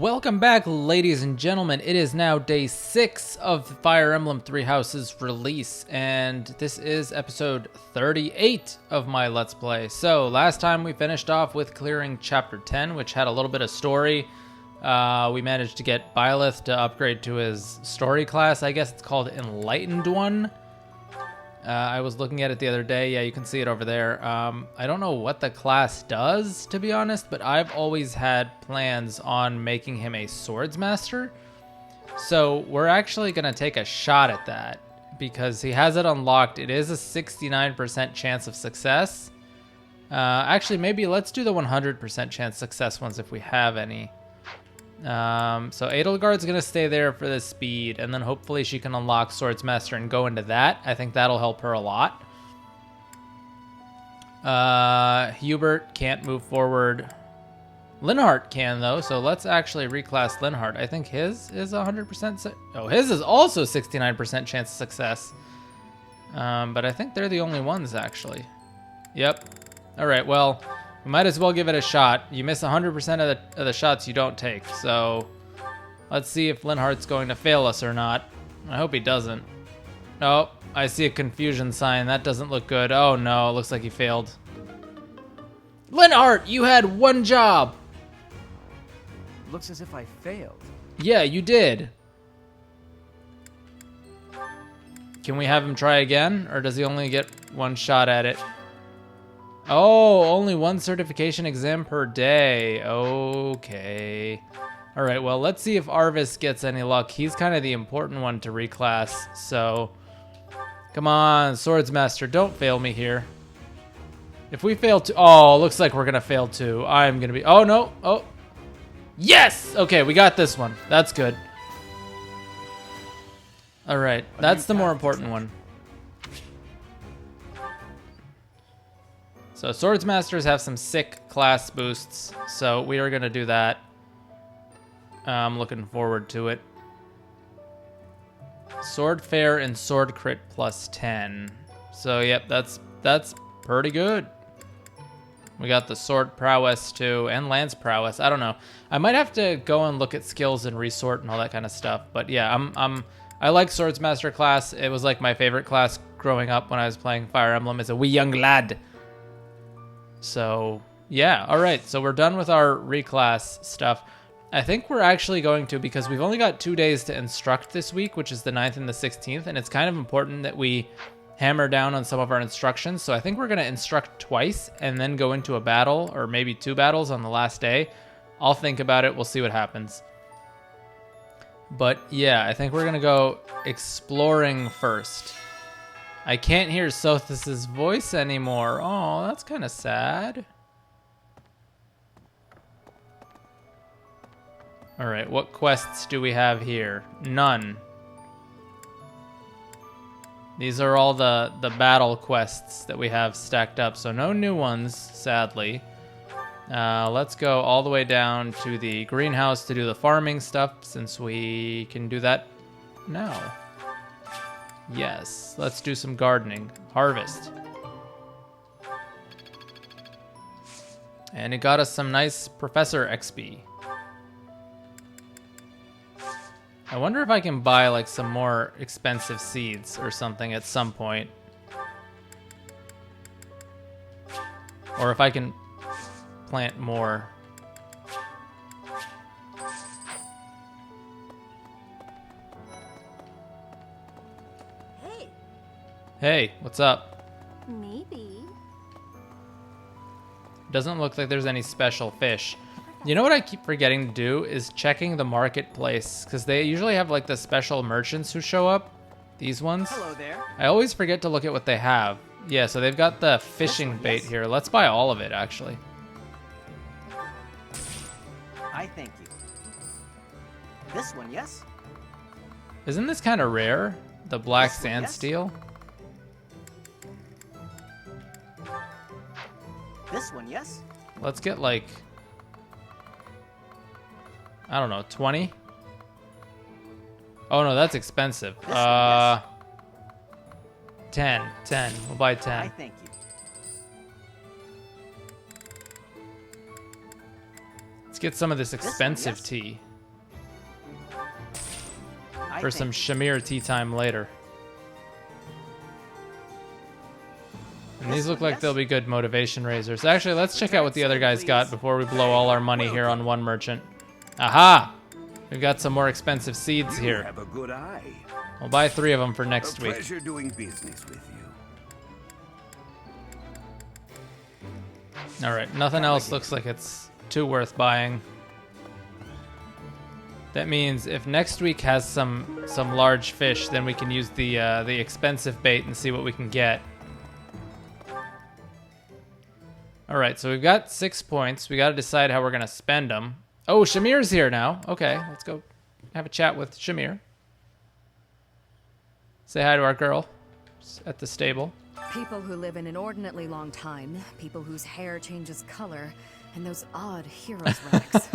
Welcome back, ladies and gentlemen. It is now day 6 of the Fire Emblem Three Houses release, and this is episode 38 of my Let's Play. So, last time we finished off with clearing Chapter 10, which had a little bit of story. We managed to get Byleth to upgrade to his story class. I guess it's called Enlightened One. I was looking at it the other day. Yeah, you can see it over there. I don't know what the class does, to be honest, but I've always had plans on making him a swords master. So we're actually going to take a shot at that because he has it unlocked. It is a 69% chance of success. Actually, maybe let's do the 100% chance success ones if we have any. So Edelgard's gonna stay there for the speed, and then hopefully she can unlock Swordsmaster and go into that. I think that'll help her a lot. Hubert can't move forward. Linhardt can though, so let's actually reclass Linhardt. I think his is 100%. Oh, his is also 69% chance of success. But I think they're the only ones actually. Yep. All right. Well. We might as well give it a shot. You miss 100% of the shots you don't take. So let's see if Linhardt's going to fail us or not. I hope he doesn't. Oh, I see a confusion sign. That doesn't look good. Oh no, it looks like he failed. Linhardt, you had one job. Looks as if I failed. Yeah, you did. Can we have him try again? Or does he only get one shot at it? Oh, only one certification exam per day. Okay. All right, well, let's see if Arvis gets any luck. He's kind of the important one to reclass, so... Come on, Swordsmaster, don't fail me here. If we fail to... Oh, looks like we're going to fail too. I'm going to be... Oh, no. Oh. Yes! Okay, we got this one. That's good. All right, that's the more important one. So Swordsmasters have some sick class boosts, so we are going to do that. I'm looking forward to it. Sword Fair and Sword Crit plus 10. So yep, that's pretty good. We got the Sword Prowess too, and Lance Prowess. I don't know. I might have to go and look at skills and resort and all that kind of stuff. But yeah, I like Swordsmaster class. It was like my favorite class growing up when I was playing Fire Emblem as a wee young lad. So, yeah, all right, so we're done with our reclass stuff. I think we're actually going to, because we've only got 2 days to instruct this week, which is the 9th and the 16th, and it's kind of important that we hammer down on some of our instructions. So I think we're going to instruct twice and then go into a battle, or maybe 2 battles on the last day. I'll think about it. We'll see what happens. But, yeah, I think we're going to go exploring first. I can't hear Sothis' voice anymore. Oh, that's kind of sad. All right, what quests do we have here? None. These are all the battle quests that we have stacked up, so no new ones, sadly. Let's go all the way down to the greenhouse to do the farming stuff, since we can do that now. Yes, let's do some gardening. Harvest. And it got us some nice Professor XP. I wonder if I can buy like some more expensive seeds or something at some point. Or if I can plant more. Hey, what's up? Maybe. Doesn't look like there's any special fish. You know what I keep forgetting to do is checking the marketplace, because they usually have like the special merchants who show up. These ones. Hello there. I always forget to look at what they have. Yeah, so they've got the fishing bait here. Let's buy all of it, actually. I thank you. This one, yes? Isn't this kind of rare? The black This one, sand yes? steel? This one, yes? Let's get like, I don't know, 20? Oh no, that's expensive. This one, yes? 10. We'll buy 10. I thank you. Let's get some of this one, expensive yes? tea. for some Shamir tea time later. And these look like they'll be good motivation raisers. Actually, let's check out what the other guys got before we blow all our money here on one merchant. Aha! We've got some more expensive seeds You here. have a good eye. We'll buy 3 of them for next A week. pleasure doing business with you. All right, nothing else looks like it's too worth buying. That means if next week has some large fish, then we can use the expensive bait and see what we can get. All right, so we've got 6 points. We got to decide how we're gonna spend them. Oh, Shamir's here now. Okay, let's go have a chat with Shamir. Say hi to our girl at the stable. People who live an inordinately long time, people whose hair changes color, and those odd heroes' relics.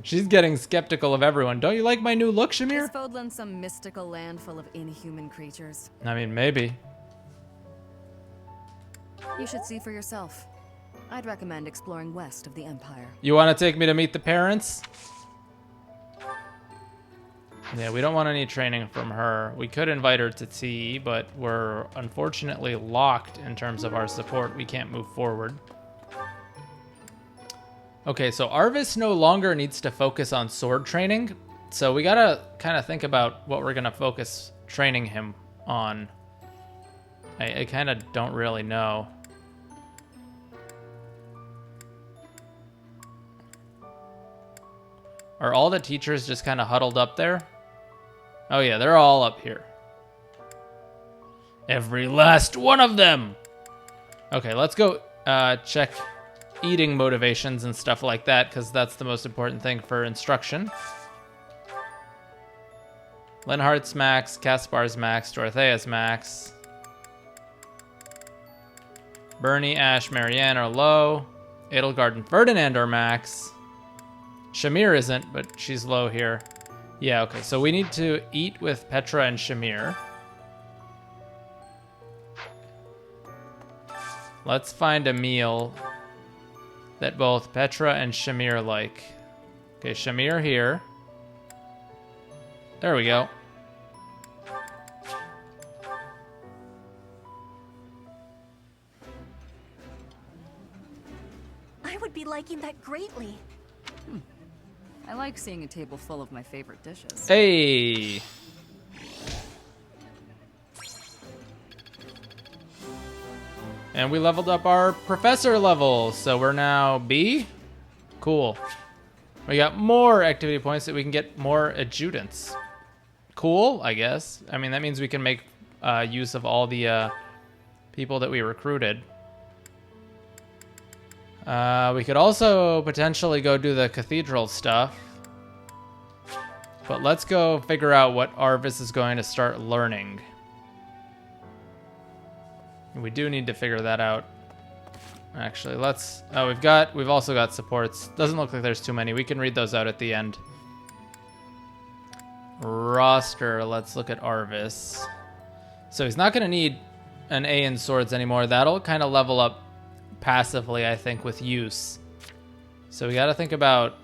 She's getting skeptical of everyone. Don't you like my new look, Is Shamir? Fodlan some mystical land full of inhuman creatures? I mean, maybe. You should see for yourself. I'd recommend exploring west of the Empire. You want to take me to meet the parents? Yeah, we don't want any training from her. We could invite her to tea, but we're unfortunately locked in terms of our support. We can't move forward. Okay, so Arvis no longer needs to focus on sword training, so we gotta kind of think about what we're gonna focus training him on. I kind of don't really know. Are all the teachers just kind of huddled up there? Oh yeah, they're all up here. Every last one of them! Okay, let's go check eating motivations and stuff like that, because that's the most important thing for instruction. Linhardt's max, Caspar's max, Dorothea's max. Bernie, Ash, Marianne are low. Edelgard and Ferdinand are max. Shamir isn't, but she's low here. Yeah, okay, so we need to eat with Petra and Shamir. Let's find a meal that both Petra and Shamir like. Okay, Shamir here. There we go. I would be liking that greatly. I like seeing a table full of my favorite dishes. Hey! And we leveled up our professor level, so we're now B? Cool. We got more activity points that we can get more adjutants. Cool, I guess. I mean, that means we can make use of all the people that we recruited. We could also potentially go do the cathedral stuff. But let's go figure out what Arvis is going to start learning. We do need to figure that out. Actually, let's... Oh, we've also got supports. Doesn't look like there's too many. We can read those out at the end. Roster. Let's look at Arvis. So he's not going to need an A in swords anymore. That'll kind of level up passively, I think, with use. So we got to think about...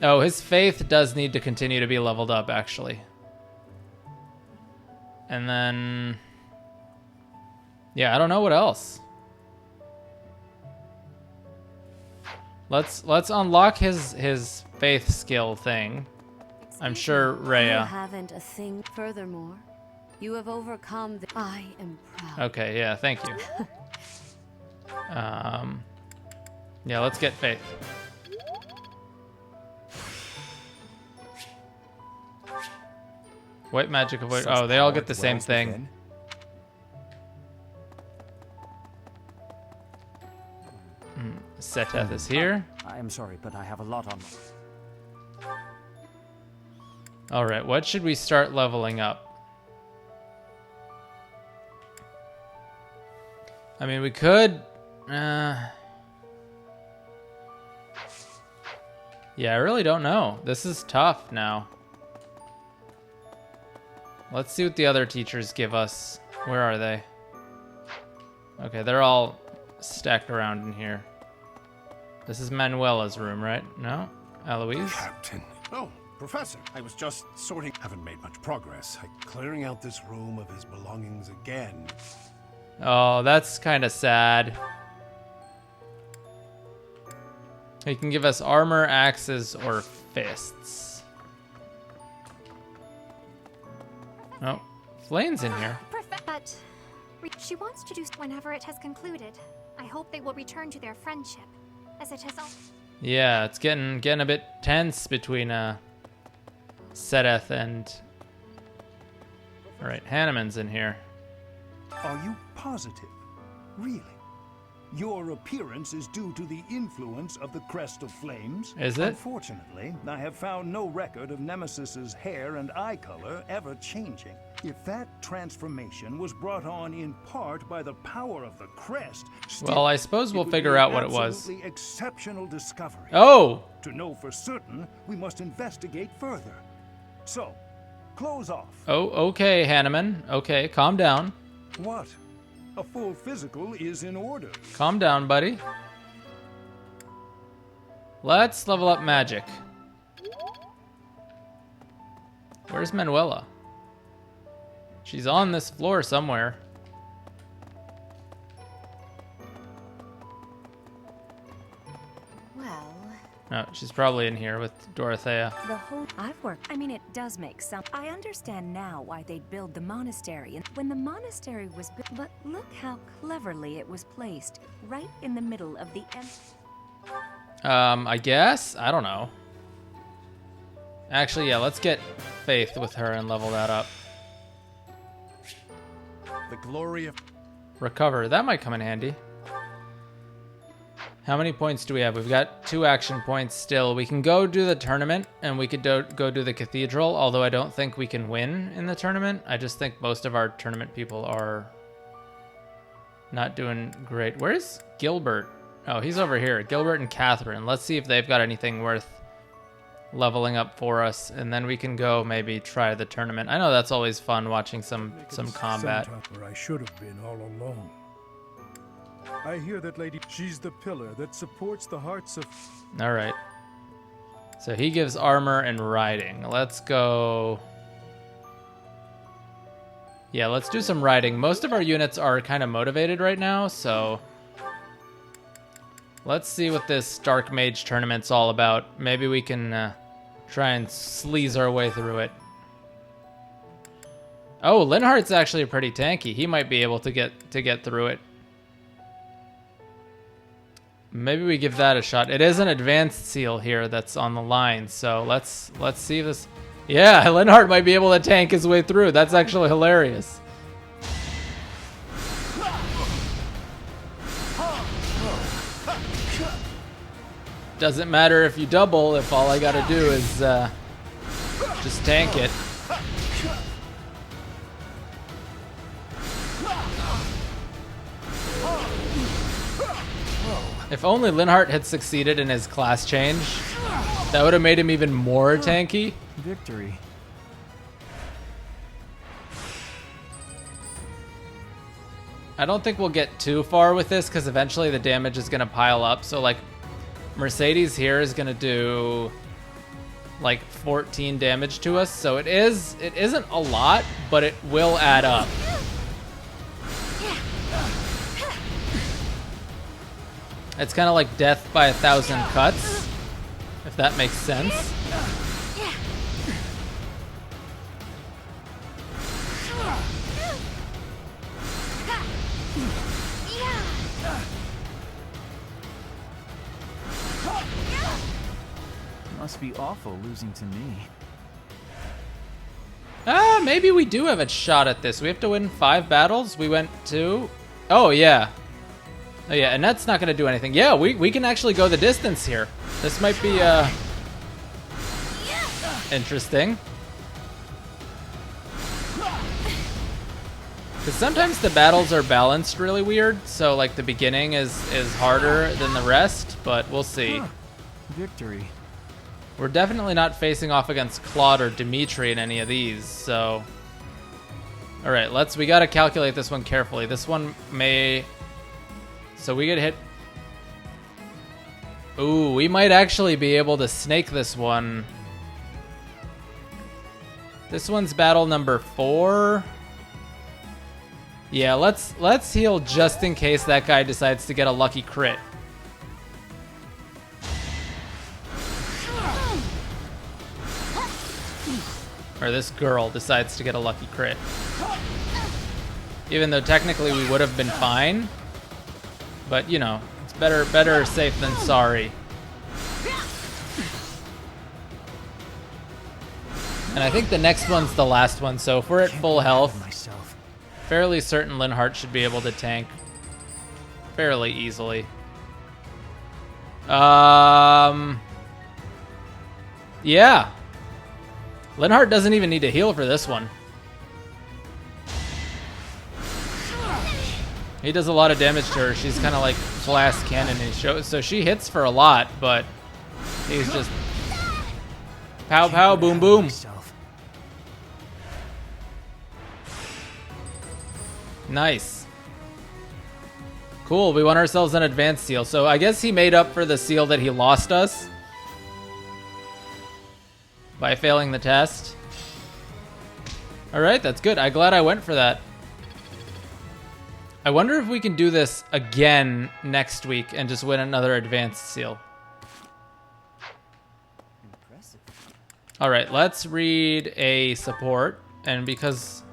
Oh, his faith does need to continue to be leveled up, actually. And then... Yeah, I don't know what else. Let's unlock his faith skill thing. I'm sure You Rhea. haven't a thing. Furthermore, you have overcome the... I am proud. Okay, yeah, thank you. Yeah, let's get faith. White magic avoid. Oh, they all get the same thing. Seteth is here. I am sorry, but I have a lot on. All right, what should we start leveling up? I mean, we could... yeah, I really don't know. This is tough now. Let's see what the other teachers give us. Where are they? Okay, they're all stacked around in here. This is Manuela's room, right? No? Eloise? Captain. Oh, Professor, I was just sorting... Haven't made much progress. Clearing out this room of his belongings again. Oh, that's kind of sad. He can give us armor, axes, or fists. Oh, Flane's in here. But she wants to do whenever it has concluded. I hope they will return to their friendship, as it has all. Yeah, it's getting a bit tense between Sedeth and. All right, Hanneman's in here. Are you positive? Really? Your appearance is due to the influence of the crest of flames? Is it? Unfortunately, I have found no record of Nemesis's hair and eye color ever changing. If that transformation was brought on in part by the power of the crest, Well, I suppose we'll figure out what it was. Absolutely exceptional discovery. Oh! To know for certain, we must investigate further. So, close off. Oh, okay, Hanneman. Okay, calm down. What? A full physical is in order. Calm down, buddy. Let's level up magic. Where's Manuela? She's on this floor somewhere. Well, No, she's probably in here with Dorothea. the whole I've worked. I mean, it does make some. I understand now why they'd build the monastery. And when the monastery was built, but look how cleverly it was placed, right in the middle of the I guess? I don't know. Actually, yeah, let's get Faith with her and level that up. The glory of... Recover. That might come in handy. How many points do we have? We've got 2 action points still. We can go do the tournament, and we could go do the cathedral, although I don't think we can win in the tournament. I just think most of our tournament people are not doing great. Where's Gilbert? Oh, he's over here. Gilbert and Catherine. Let's see if they've got anything worth leveling up for us, and then we can go maybe try the tournament. I know that's always fun, watching some combat. Where I should have been all along. I hear that lady, she's the pillar that supports the hearts of... All right. So he gives armor and riding. Let's go... Yeah, let's do some riding. Most of our units are kind of motivated right now, so... Let's see what this Dark Mage tournament's all about. Maybe we can try and sleaze our way through it. Oh, Linhardt's actually pretty tanky. He might be able to get through it. Maybe we give that a shot. It is an advanced seal here that's on the line, so let's see this. Yeah, Linhardt might be able to tank his way through. That's actually hilarious. Doesn't matter if you double, if all I gotta do is just tank it. If only Linhardt had succeeded in his class change, that would have made him even more tanky. Victory. I don't think we'll get too far with this because eventually the damage is going to pile up. So like Mercedes here is going to do like 14 damage to us. So it isn't a lot, but it will add up. It's kind of like death by 1,000 cuts, if that makes sense. Must be awful losing to me. Maybe we do have a shot at this. We have to win 5 battles. We went 2. Oh, yeah. Oh, yeah, and that's not going to do anything. Yeah, we can actually go the distance here. This might be interesting. Because sometimes the battles are balanced really weird. So, like, the beginning is harder than the rest, but we'll see. Victory. We're definitely not facing off against Claude or Dimitri in any of these, so... Alright, we gotta calculate this one carefully. This one may... So we get hit... Ooh, we might actually be able to snake this one This one's battle number 4. Yeah, let's heal just in case that guy decides to get a lucky crit. Or this girl decides to get a lucky crit. Even though technically we would have been fine. But, you know, it's better safe than sorry. And I think the next one's the last one, so if we're at full health, fairly certain TANKHARDT should be able to tank fairly easily. Yeah. TANKHARDT doesn't even need to heal for this one. He does a lot of damage to her. She's kind of like glass cannon, and so she hits for a lot, but he's just pow pow boom boom. Nice. Cool, we won ourselves an advanced seal. So I guess he made up for the seal that he lost us by failing the test. Alright, that's good. I'm glad I went for that. I wonder if we can do this again next week and just win another advanced seal. Impressive. Alright, let's read a support. And because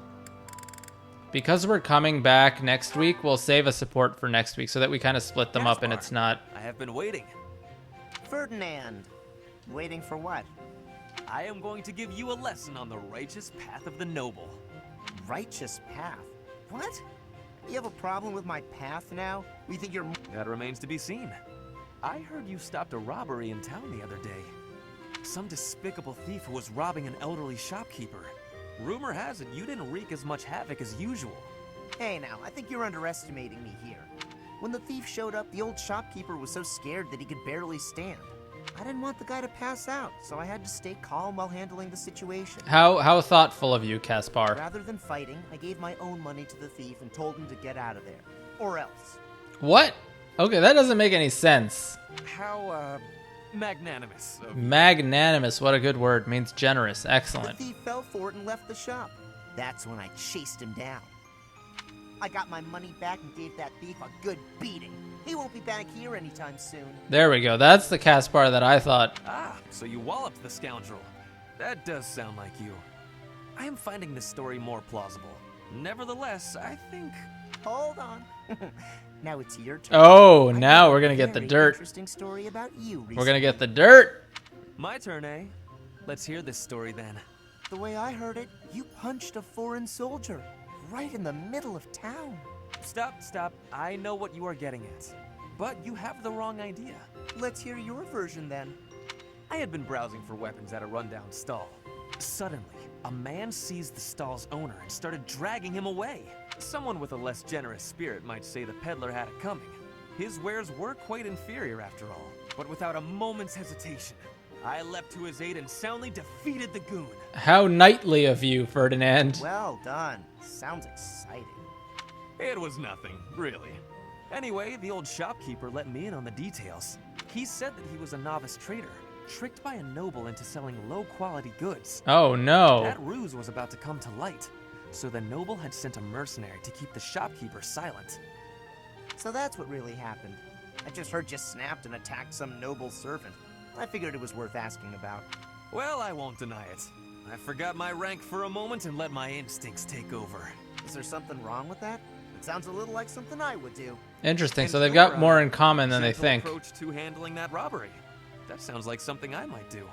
we're coming back next week, we'll save a support for next week so that we kind of split them up and it's not... I have been waiting. Ferdinand. Waiting for what? I am going to give you a lesson on the righteous path of the noble. Righteous path? What? You have a problem with my path now? You think you're... That remains to be seen. I heard you stopped a robbery in town the other day. Some despicable thief who was robbing an elderly shopkeeper. Rumor has it you didn't wreak as much havoc as usual. Hey now, I think you're underestimating me here. When the thief showed up, the old shopkeeper was so scared that he could barely stand. I didn't want the guy to pass out, so I had to stay calm while handling the situation. How thoughtful of you, Kaspar. Rather than fighting, I gave my own money to the thief and told him to get out of there. Or else. What? Okay, that doesn't make any sense. How, magnanimous of you. Magnanimous, what a good word. Means generous. Excellent. The thief fell for it and left the shop. That's when I chased him down. I got my money back and gave that thief a good beating. He won't be back here anytime soon. There we go. That's the Kaspar that I thought. Ah, so you walloped the scoundrel. That does sound like you. I am finding this story more plausible. Nevertheless, I think... Hold on. Now it's your turn. Oh, now we're gonna get the dirt. Interesting story about you recently. We're gonna get the dirt. My turn, eh? Let's hear this story then. The way I heard it, you punched a foreign soldier right in the middle of town. Stop. I know what you are getting at. But you have the wrong idea. Let's hear your version then. I had been browsing for weapons at a rundown stall. Suddenly, a man seized the stall's owner and started dragging him away. Someone with a less generous spirit might say the peddler had it coming. His wares were quite inferior after all. But without a moment's hesitation, I leapt to his aid and soundly defeated the goon. How knightly of you, Ferdinand. Well done. Sounds exciting. It was nothing, really. Anyway, the old shopkeeper let me in on the details. He said that he was a novice trader, tricked by a noble into selling low-quality goods. Oh, no. That ruse was about to come to light, so the noble had sent a mercenary to keep the shopkeeper silent. So that's what really happened. I just heard you snapped and attacked some noble servant. I figured it was worth asking about. Well, I won't deny it. I forgot my rank for a moment and let my instincts take over. Is there something wrong with that? It sounds a little like something I would do. Interesting. And So they've your, got more in common than they gentle think. approach to handling that robbery. That sounds like something I might do.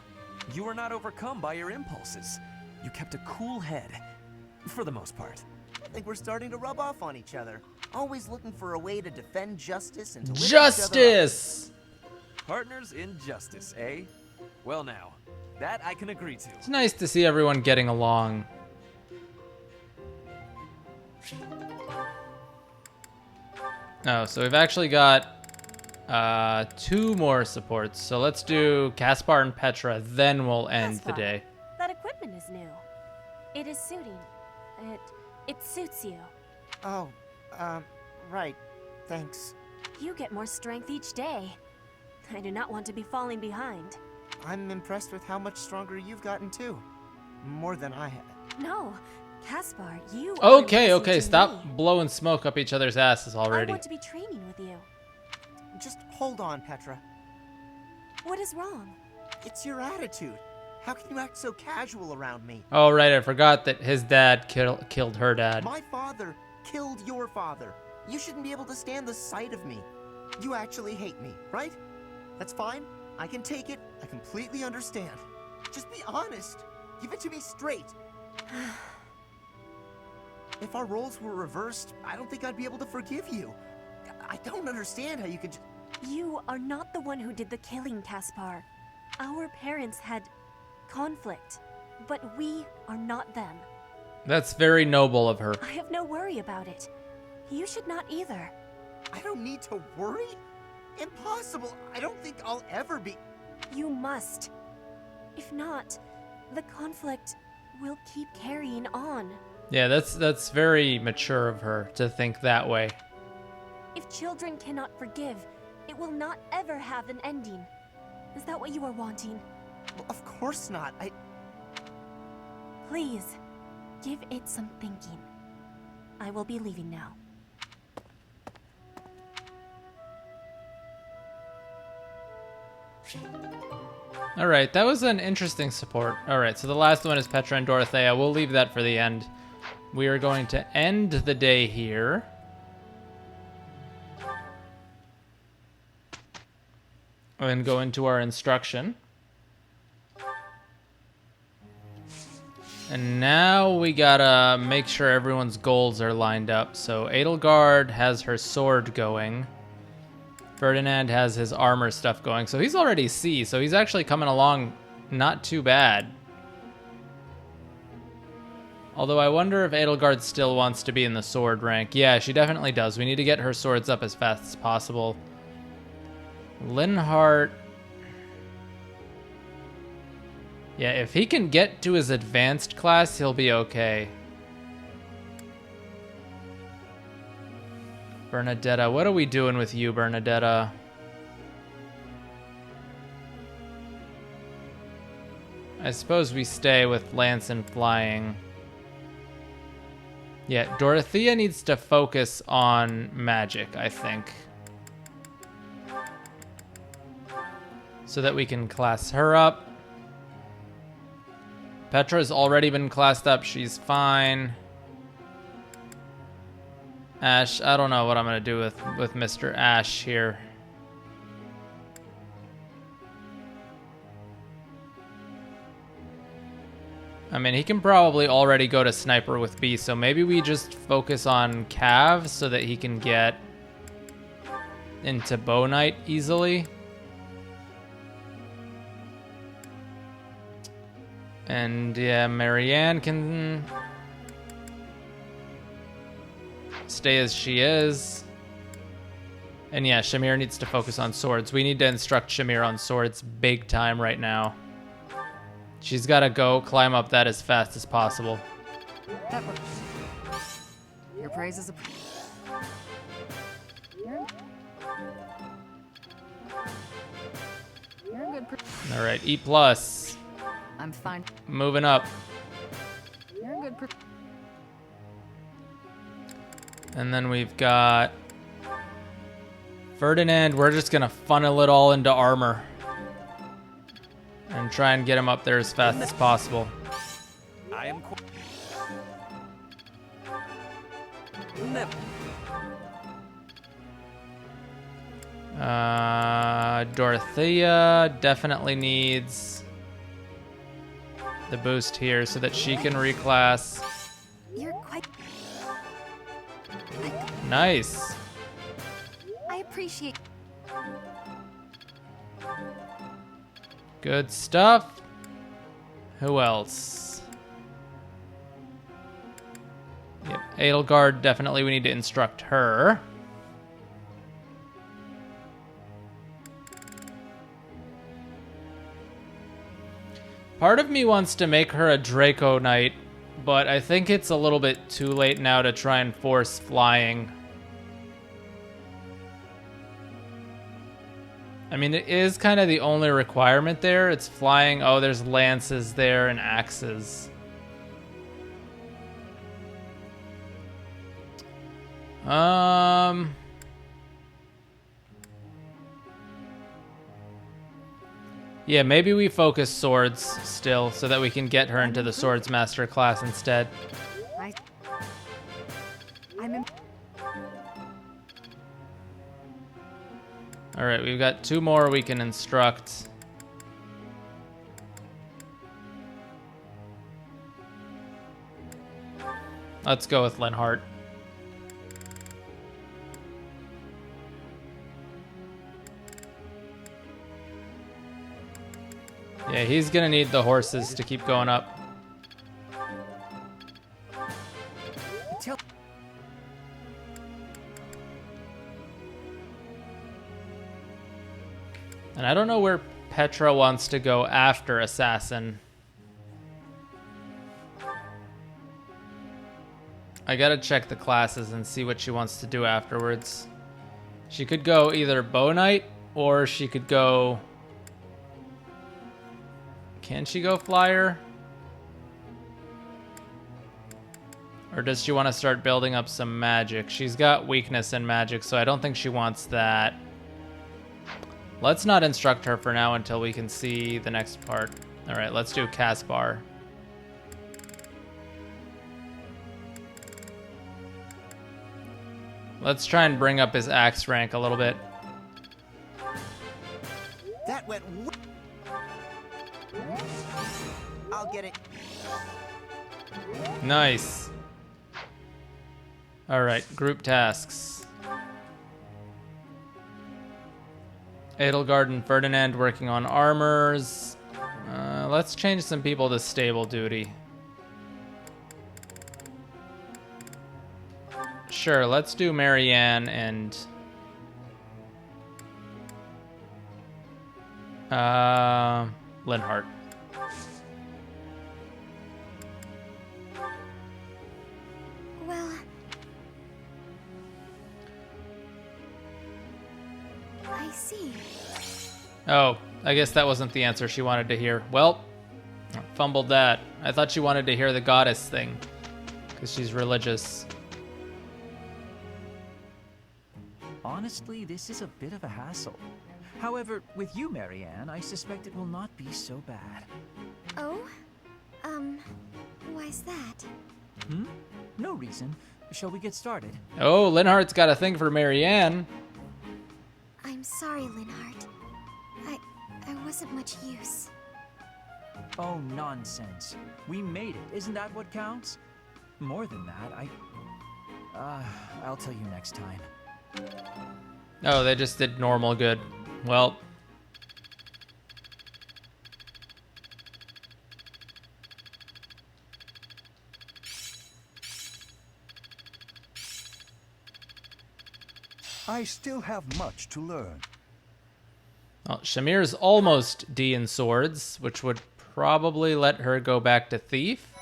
You were not overcome by your impulses. You kept a cool head, for the most part. I think we're starting to rub off on each other. Always looking for a way to defend justice and to lift Justice! Partners in justice, eh? Well now, that I can agree to. It's nice to see everyone getting along. Oh, so we've actually got 2 more supports. So let's do Kaspar and Petra, then we'll end the day. That equipment is new. It is suiting. It suits you. Oh, right. Thanks. You get more strength each day. I do not want to be falling behind. I'm impressed with how much stronger you've gotten too. more than I have. No, Caspar, you. Okay, are okay, listening to stop me. blowing smoke up each other's asses I already. want to be training with you. Just hold on, Petra. What is wrong? It's your attitude. How can you act so casual around me? Oh, right, I forgot that his dad killed her dad. My father killed your father. You shouldn't be able to stand the sight of me. You actually hate me, right? That's fine. I can take it. I completely understand. Just be honest. Give it to me straight. If our roles were reversed, I don't think I'd be able to forgive you. I don't understand how you could You are not the one who did the killing, Caspar. Our parents had conflict, but we are not them. That's very noble of her. I have no worry about it. You should not either. I don't need to worry? Impossible. I don't think I'll ever be. You must. If not, the conflict will keep carrying on. Yeah, that's very mature of her to think that way. If children cannot forgive, it will not ever have an ending. Is that what you are wanting? Well, of course not. Please, give it some thinking. I will be leaving now. Alright, that was an interesting support. Alright, so the last one is Petra and Dorothea. We'll leave that for the end. We are going to end the day here. And go into our instruction. And now we gotta make sure everyone's goals are lined up. So Edelgard has her sword going. Ferdinand has his armor stuff going. So he's already C, so he's actually coming along not too bad. Although I wonder if Edelgard still wants to be in the sword rank. Yeah, she definitely does. We need to get her swords up as fast as possible. Linhardt. Yeah, if he can get to his advanced class, he'll be okay. Bernadetta, what are we doing with you, Bernadetta? I suppose we stay with Lance and Flying. Yeah, Dorothea needs to focus on magic, I think. So that we can class her up. Petra's already been classed up, she's fine. Ash, I don't know what I'm gonna do with Mr. Ash here. I mean, he can probably already go to Sniper with B, so maybe we just focus on Cav so that he can get into Bow Knight easily. And yeah, Marianne can stay as she is. And yeah, Shamir needs to focus on swords. We need to instruct Shamir on swords big time right now. She's got to go climb up that as fast as possible. That works. Your praise is a... You're a good... All right, E+. I'm fine. Moving up. You're a good... And then we've got Ferdinand. We're just going to funnel it all into armor. And try and get him up there as fast as possible. I am never. Dorothea definitely needs the boost here so that she can reclass. You're quite... Nice. I appreciate... Good stuff. Who else? Yep, Edelgard, definitely we need to instruct her. Part of me wants to make her a Draco Knight, but I think it's a little bit too late now to try and force flying. I mean, it is kind of the only requirement there. It's flying. Oh, there's lances there and axes. Yeah, maybe we focus swords still so that we can get her into the swords master class instead. All right, we've got 2 more we can instruct. Let's go with Linhardt. Yeah, he's gonna need the horses to keep going up. And I don't know where Petra wants to go after Assassin. I gotta check the classes and see what she wants to do afterwards. She could go either Bow Knight or she could go... Can she go Flyer? Or does she want to start building up some magic? She's got weakness in magic, so I don't think she wants that. Let's not instruct her for now until we can see the next part. All right, let's do Caspar. Let's try and bring up his axe rank a little bit. That went. I'll get it. Nice. All right, group tasks. Edelgard and Ferdinand working on armors. Let's change some people to stable duty. Sure, let's do Marianne and... Linhardt. Well... I see. Oh, I guess that wasn't the answer she wanted to hear. Well, fumbled that. I thought she wanted to hear the goddess thing, because she's religious. Honestly, this is a bit of a hassle. However, with you, Marianne, I suspect it will not be so bad. Oh? Why's that? No reason. Shall we get started? Oh, Linhardt's got a thing for Marianne. I'm sorry, Linhardt. I wasn't much use. Oh, nonsense. We made it. Isn't that what counts? More than that, I'll tell you next time. Oh, they just did normal good. Well. I still have much to learn. Well, Shamir's almost D in swords, which would probably let her go back to thief.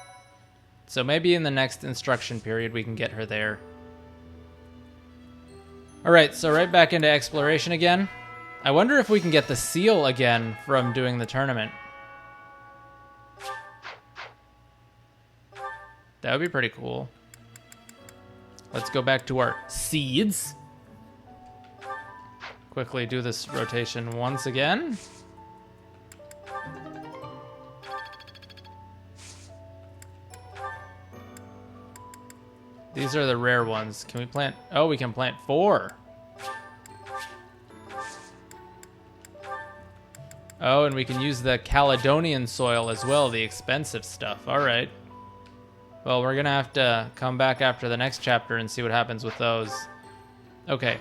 So maybe in the next instruction period we can get her there. Alright, so right back into exploration again. I wonder if we can get the seal again from doing the tournament. That would be pretty cool. Let's go back to our seeds. Quickly do this rotation once again. These are the rare ones. Can we plant? Oh, we can plant 4. Oh, and we can use the Caledonian soil as well, the expensive stuff. All right. Well, we're gonna have to come back after the next chapter and see what happens with those. Okay.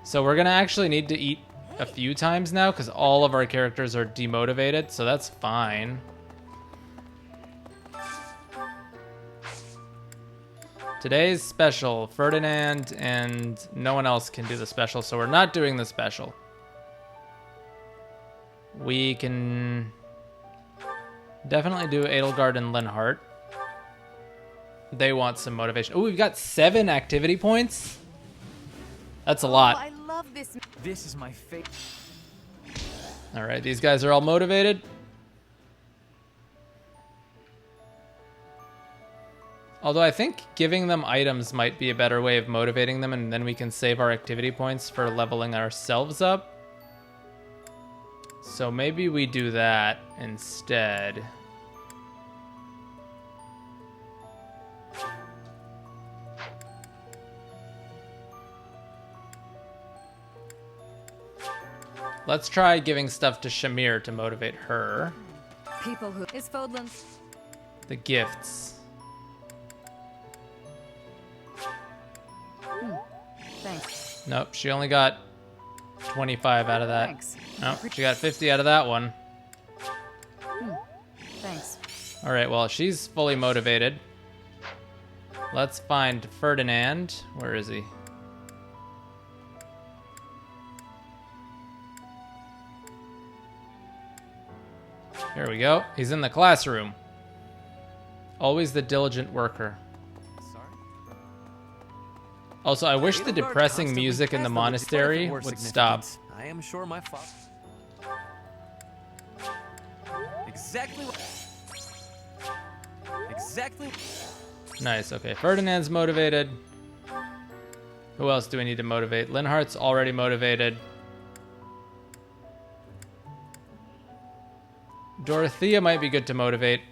So we're gonna actually need to eat a few times now because all of our characters are demotivated, so that's fine. Today's special, Ferdinand and no one else can do the special, so we're not doing the special. We can definitely do Edelgard and Linhardt. They want some motivation. Oh, we've got 7 activity points. That's a lot. I love this. This is my favorite. All right, these guys are all motivated. Although I think giving them items might be a better way of motivating them, and then we can save our activity points for leveling ourselves up. So maybe we do that instead. Let's try giving stuff to Shamir to motivate her. People who is Fodlan. The gifts. Thanks. Nope, she only got 25 out of that. Thanks. Nope, she got 50 out of that one. Thanks. All right, well, she's fully motivated. Let's find Ferdinand. Where is he? Here we go. He's in the classroom. Always the diligent worker. Also, I wish the depressing music in the monastery would stop. I am sure my father. Exactly. Exactly. Nice. Okay, Ferdinand's motivated. Who else do we need to motivate? Linhardt's already motivated. Dorothea might be good to motivate.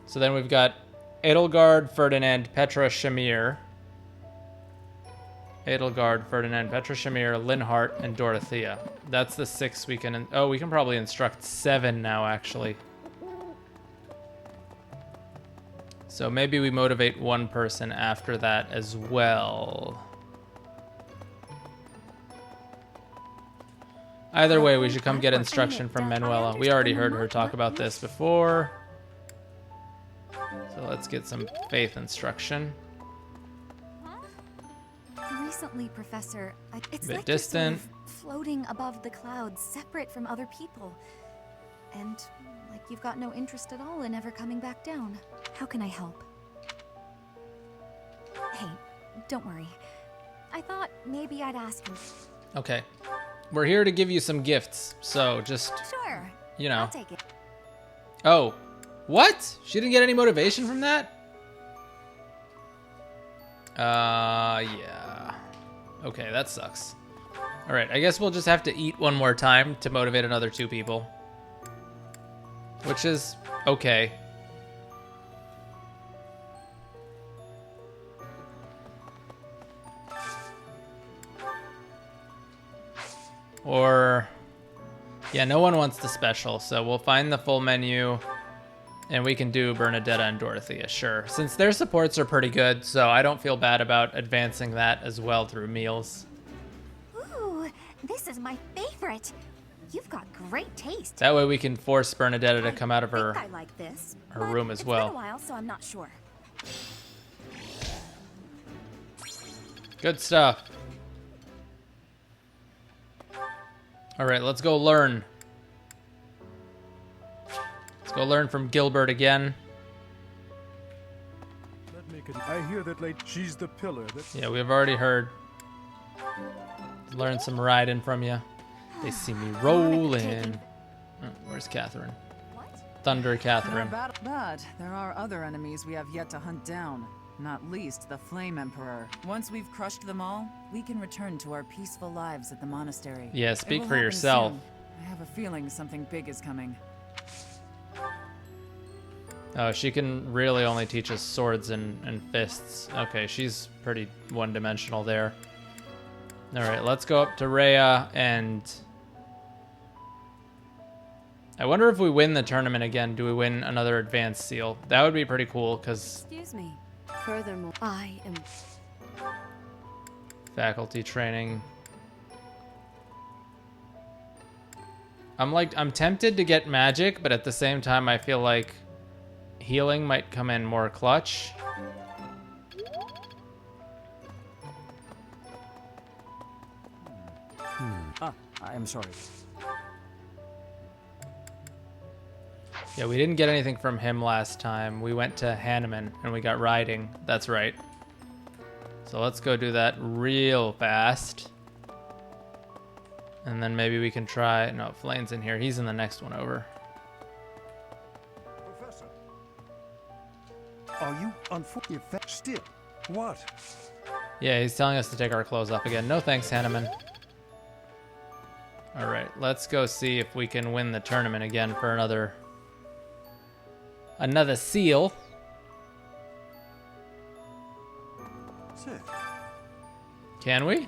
So then we've got Edelgard, Ferdinand, Petra, Shamir. Edelgard, Ferdinand, Petra, Shamir, Linhardt, and Dorothea. That's the 6 we can... Oh, we can probably instruct 7 now, actually. So maybe we motivate one person after that as well. Either way, we should come get instruction from Manuela. We already heard her talk about this before. So let's get some faith instruction. Recently, Professor, it's Bit like distant. you're sort of floating above the clouds, separate from other people. And like you've got no interest at all in ever coming back down. How can I help? Hey, don't worry. I thought maybe I'd ask you. Okay. We're here to give you some gifts, so just, Sure. you know. I'll take it. Oh, what? She didn't get any motivation from that? Yeah. Okay, that sucks. All right, I guess we'll just have to eat one more time to motivate another 2 people. Which is okay. Or, yeah, no one wants the special, so we'll find the full menu, and we can do Bernadetta and Dorothea, sure. Since their supports are pretty good, so I don't feel bad about advancing that as well through meals. Ooh, this is my favorite. You've got great taste. That way we can force Bernadetta to come out of her, I like this, her room as well. It's been a while, so I'm not sure. Good stuff. All right, let's go learn. Let's go learn from Gilbert again. I hear that she's the pillar that... Yeah, we've already heard. Learn some riding from you. They see me rolling. Oh, where's Catherine? Thunder Catherine. But there are other enemies we have yet to hunt down. Not least the Flame Emperor. Once we've crushed them all, we can return to our peaceful lives at the monastery. Yeah, It speak will for happen yourself. soon. I have a feeling something big is coming. Oh, she can really only teach us swords and fists. Okay, she's pretty one-dimensional there. All right, let's go up to Rhea, and I wonder if we win the tournament again, do we win another advanced seal? That would be pretty cool, because Excuse me. Furthermore, I am faculty training. I'm tempted to get magic, but at the same time, I feel like healing might come in more clutch. I am sorry. Yeah, we didn't get anything from him last time. We went to Hanneman and we got riding. That's right. So let's go do that real fast. And then maybe we can try... No, Flane's in here. He's in the next one over. Professor. Are you unfortunate? Still, what? Yeah, he's telling us to take our clothes off again. No thanks, Hanneman. All right, let's go see if we can win the tournament again for another seal. Sick. Can we?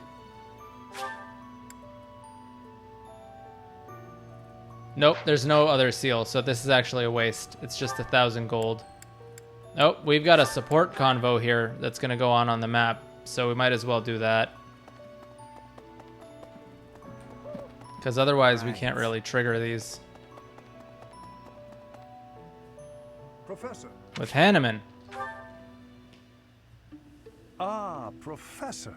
Nope, there's no other seal, so this is actually a waste. It's just 1,000 gold. Oh, we've got a support convo here that's going to go on the map, so we might as well do that. Because otherwise we can't really trigger these. Professor. With Hanneman. Ah, Professor.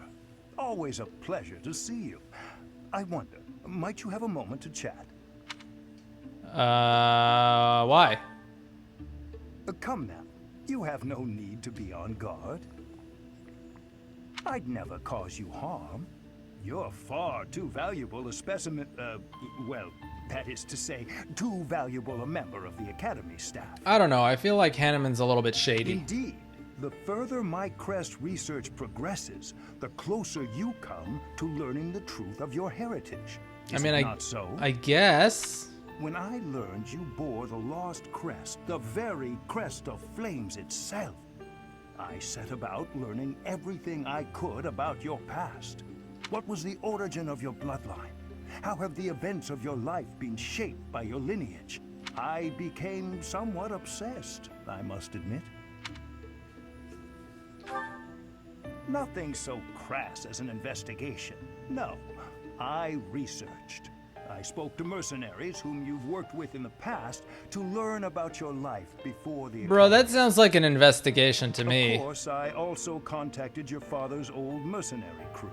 Always a pleasure to see you. I wonder, might you have a moment to chat? Why? Come now. You have no need to be on guard. I'd never cause you harm. You're far too valuable a specimen, well, that is to say, too valuable a member of the Academy staff. I don't know. I feel like Hanneman's a little bit shady. Indeed. The further my crest research progresses, the closer you come to learning the truth of your heritage. Is it not so? I guess. When I learned you bore the lost crest, the very crest of flames itself, I set about learning everything I could about your past. What was the origin of your bloodline? How have the events of your life been shaped by your lineage? I became somewhat obsessed, I must admit. Nothing so crass as an investigation. No, I researched. I spoke to mercenaries whom you've worked with in the past to learn about your life before the... Bro, that sounds like an investigation to me. Of course, I also contacted your father's old mercenary crew.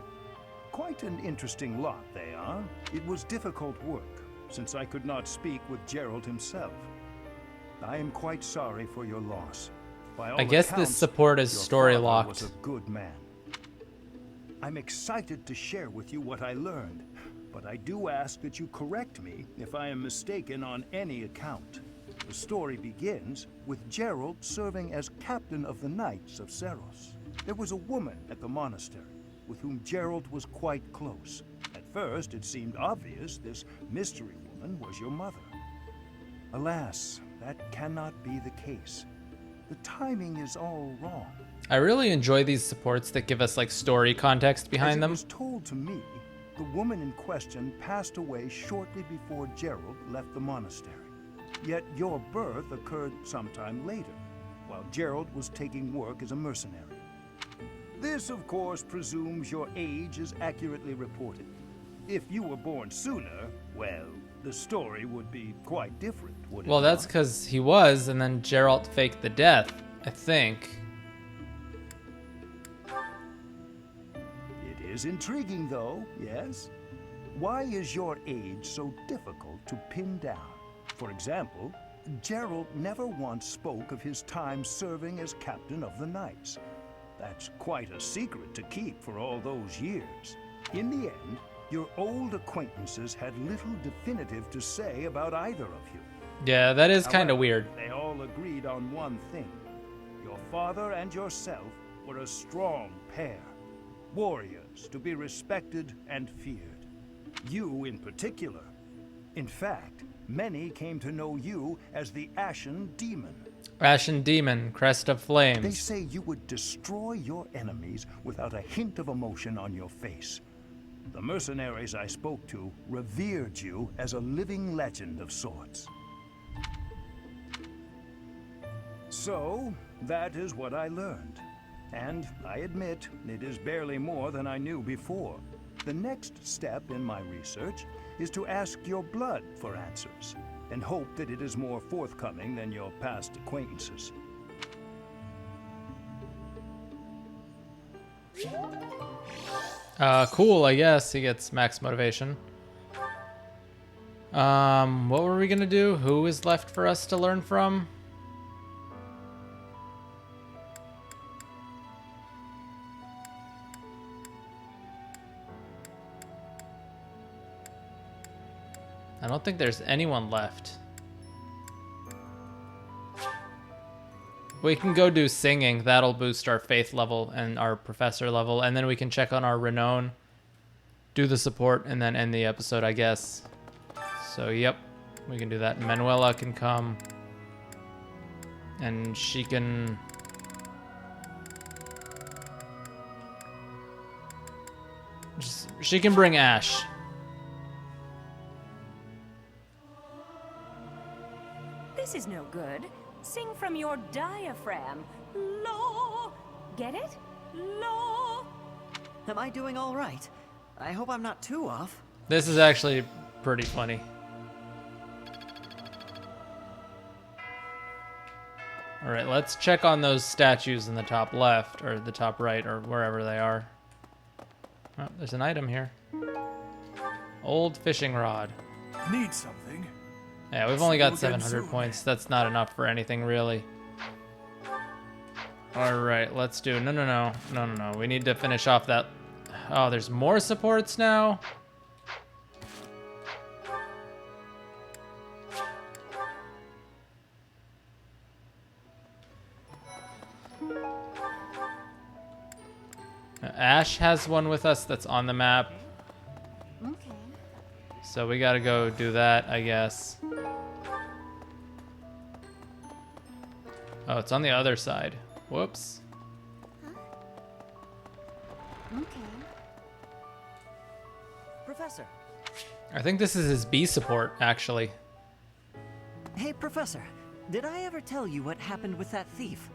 Quite an interesting lot they are. It was difficult work, since I could not speak with Gerald himself. I am quite sorry for your loss. By all I guess accounts, this support is story locked. Was a good man. I'm excited to share with you what I learned, but I do ask that you correct me if I am mistaken on any account. The story begins with Gerald serving as captain of the Knights of Seros. There was a woman at the monastery with whom Gerald was quite close. At first, it seemed obvious this mystery woman was your mother. Alas, that cannot be the case. The timing is all wrong. I really enjoy these supports that give us like story context behind them. As it was told to me, the woman in question passed away shortly before Gerald left the monastery. Yet your birth occurred sometime later, while Gerald was taking work as a mercenary. This, of course, presumes your age is accurately reported. If you were born sooner, well, the story would be quite different, wouldn't it? Well, that's because he was, and then Gerald faked the death, I think. It is intriguing, though, yes? Why is your age so difficult to pin down? For example, Gerald never once spoke of his time serving as captain of the Knights. That's quite a secret to keep for all those years. In the end, your old acquaintances had little definitive to say about either of you. Yeah, that is kind of weird. They all agreed on one thing. Your father and yourself were a strong pair. Warriors to be respected and feared. You in particular. In fact, many came to know you as the Ashen Demon. Ashen Demon, Crest of Flames. They say you would destroy your enemies without a hint of emotion on your face. The mercenaries I spoke to revered you as a living legend of sorts. So, that is what I learned. And I admit, it is barely more than I knew before. The next step in my research is to ask your blood for answers, and hope that it is more forthcoming than your past acquaintances. Cool, I guess. He gets max motivation. What were we gonna do? Who is left for us to learn from? I don't think there's anyone left. We can go do singing. That'll boost our faith level and our professor level. And then we can check on our renown, do the support, and then end the episode, I guess. So, yep. We can do that. Manuela can come. And she can... she can bring Ash. This is no good. Sing from your diaphragm. Lo. Get it? Lo. Am I doing all right? I hope I'm not too off. This is actually pretty funny. All right, let's check on those statues in the top left or the top right or wherever they are. Oh, there's an item here. Old fishing rod. Need something? Yeah, we've only got 700 points. That's not enough for anything, really. All right, let's do... No. We need to finish off that... Oh, there's more supports now? Ash has one with us that's on the map. Okay. So we gotta go do that, I guess. Oh, it's on the other side. Whoops. Okay. Professor. I think this is his B support, actually. Hey, Professor. Did I ever tell you what happened with that thief?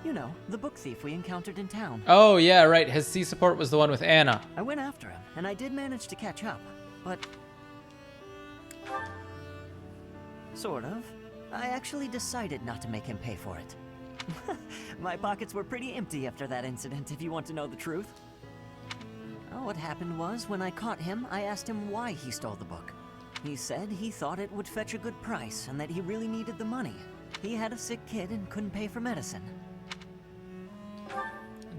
You know, the book thief we encountered in town. Oh, yeah, right. His C support was the one with Anna. I went after him, and I did manage to catch up, but... sort of. I actually decided not to make him pay for it. My pockets were pretty empty after that incident, if you want to know the truth. Well, what happened was, when I caught him, I asked him why he stole the book. He said he thought it would fetch a good price, and that he really needed the money. He had a sick kid and couldn't pay for medicine.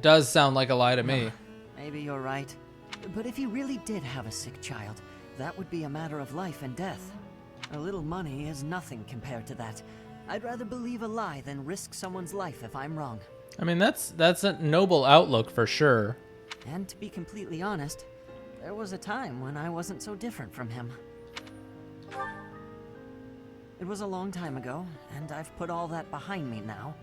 Does sound like a lie to me. Maybe you're right. But if he really did have a sick child, that would be a matter of life and death. A little money is nothing compared to that. I'd rather believe a lie than risk someone's life if I'm wrong. I mean, that's a noble outlook for sure. And to be completely honest, there was a time when I wasn't so different from him. It was a long time ago, and I've put all that behind me now.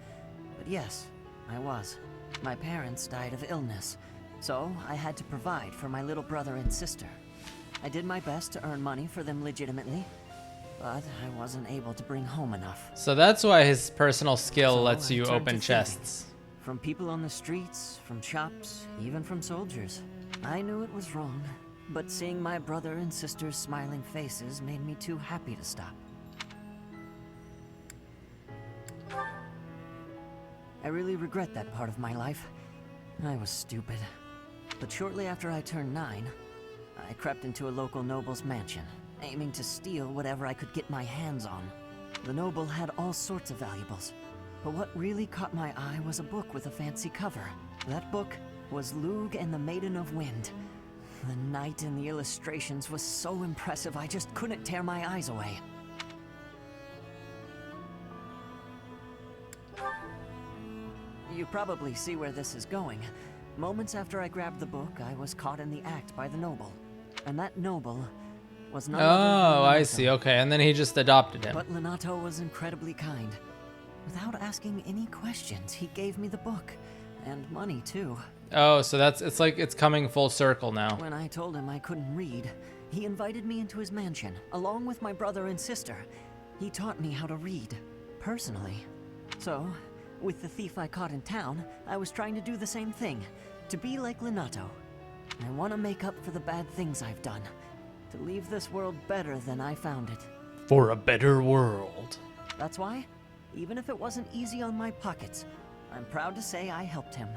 But yes, I was. My parents died of illness, so I had to provide for my little brother and sister. I did my best to earn money for them legitimately, but I wasn't able to bring home enough. So that's why his personal skill So lets I you turned open to chests. thieving. From people on the streets, from shops, even from soldiers. I knew it was wrong, but seeing my brother and sister's smiling faces made me too happy to stop. I really regret that part of my life. I was stupid. But shortly after I turned 9, I crept into a local noble's mansion, aiming to steal whatever I could get my hands on. The noble had all sorts of valuables, but what really caught my eye was a book with a fancy cover. That book was Lug and the Maiden of Wind. The knight in the illustrations was so impressive I just couldn't tear my eyes away. You probably see where this is going. Moments after I grabbed the book, I was caught in the act by the noble. And that noble was none other than Oh, I Lenato. see. Okay, and then he just adopted him. But Lenato was incredibly kind. Without asking any questions, he gave me the book. And money, too. Oh, so it's like it's coming full circle now. When I told him I couldn't read, he invited me into his mansion, along with my brother and sister. He taught me how to read, personally. So, with the thief I caught in town, I was trying to do the same thing. To be like Lenato. I want to make up for the bad things I've done. To leave this world better than I found it. For a better world. That's why, even if it wasn't easy on my pockets, I'm proud to say I helped him.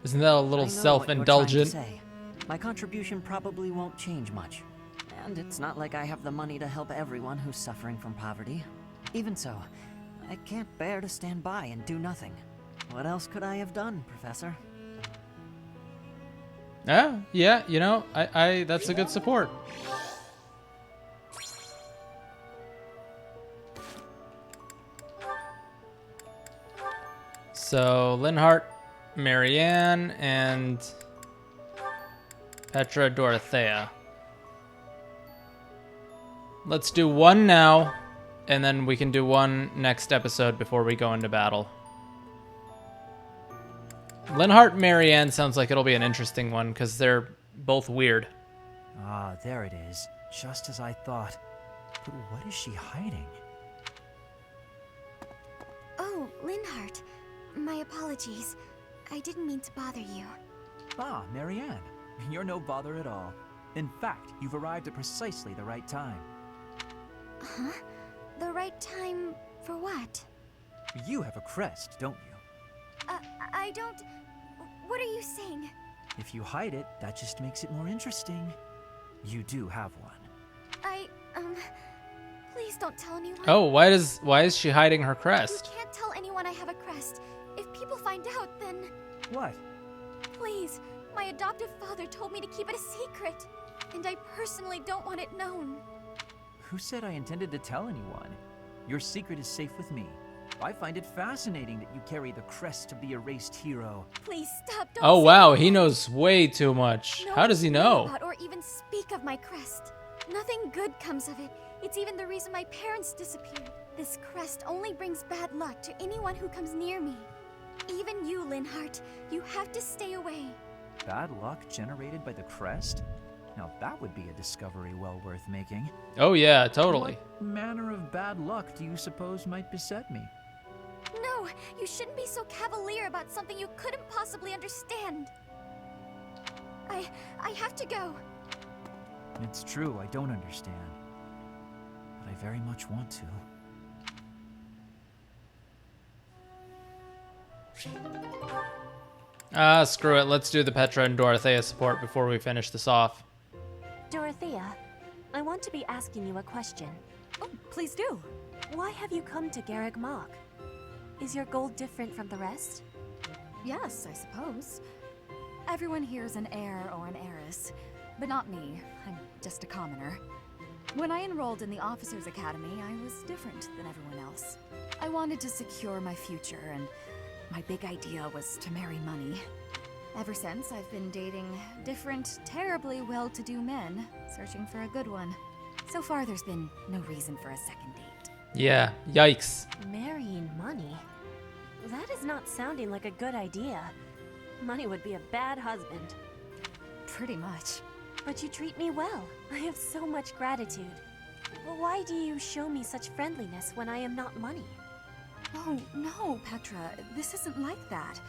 Isn't that a little self-indulgent? Say. My contribution probably won't change much. And it's not like I have the money to help everyone who's suffering from poverty. Even so, I can't bear to stand by and do nothing. What else could I have done, Professor? Yeah, you know, I that's a good support. So, Linhardt, Marianne, and Petra Dorothea. Let's do one now, and then we can do one next episode before we go into battle. Linhardt, Marianne sounds like it'll be an interesting one, because they're both weird. Ah, there it is. Just as I thought. But what is she hiding? Oh, Linhardt. My apologies. I didn't mean to bother you. Ah, Marianne. You're no bother at all. In fact, you've arrived at precisely the right time. Huh? The right time for what? You have a crest, don't you? I don't... What are you saying? If you hide it, that just makes it more interesting. You do have one. Please don't tell anyone. Oh, why is she hiding her crest? You can't tell anyone I have a crest. If people find out, then... What? Please, my adoptive father told me to keep it a secret. And I personally don't want it known. Who said I intended to tell anyone? Your secret is safe with me. I find it fascinating that you carry the crest of the erased hero. Please stop, don't Oh say wow, that. he knows way too much. No How does he one know? about or even speak of my crest. Nothing good comes of it. It's even the reason my parents disappeared. This crest only brings bad luck to anyone who comes near me. Even you, Linhardt. You have to stay away. Bad luck generated by the crest? Now that would be a discovery well worth making. Oh yeah, totally. What manner of bad luck do you suppose might beset me? No, you shouldn't be so cavalier about something you couldn't possibly understand. I have to go. It's true, I don't understand. But I very much want to. Screw it. Let's do the Petra and Dorothea support before we finish this off. Dorothea, I want to be asking you a question. Oh, please do. Why have you come to JAEAIK? Is your goal different from the rest? Yes, I suppose. Everyone here's an heir or an heiress, but not me. I'm just a commoner. When I enrolled in the Officers Academy, I was different than everyone else. I wanted to secure my future, and my big idea was to marry money. Ever since, I've been dating different, terribly well-to-do men, searching for a good one. So far, there's been no reason for a second date. Yeah, yikes. Marrying money? That is not sounding like a good idea. Money would be a bad husband. Pretty much. But you treat me well. I have so much gratitude. Why do you show me such friendliness when I am not money? Oh, no, Petra. This isn't like that.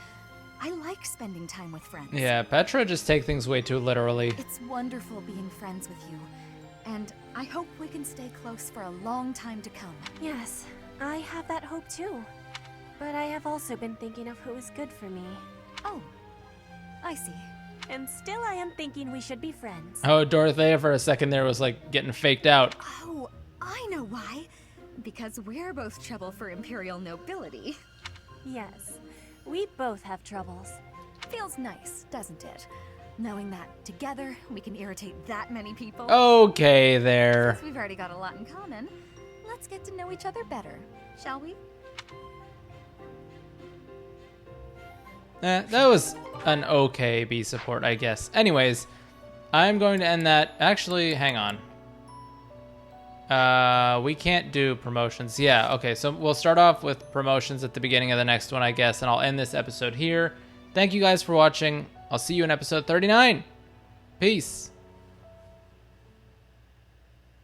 I like spending time with friends. Yeah, Petra just take things way too literally. It's wonderful being friends with you. And I hope we can stay close for a long time to come. Yes, I have that hope too. But I have also been thinking of who is good for me. Oh, I see. And still I am thinking we should be friends. Oh, Dorothea for a second there was like getting faked out. Oh, I know why. Because we're both trouble for Imperial nobility. Yes, we both have troubles. Feels nice, doesn't it? Knowing that together we can irritate that many people. Okay there. Since we've already got a lot in common, let's get to know each other better, shall we? That was an okay B support, I guess. Anyways, I'm going to end that. Actually, hang on. We can't do promotions. Yeah, okay, so we'll start off with promotions at the beginning of the next one, I guess, and I'll end this episode here. Thank you guys for watching. I'll see you in episode 39. Peace.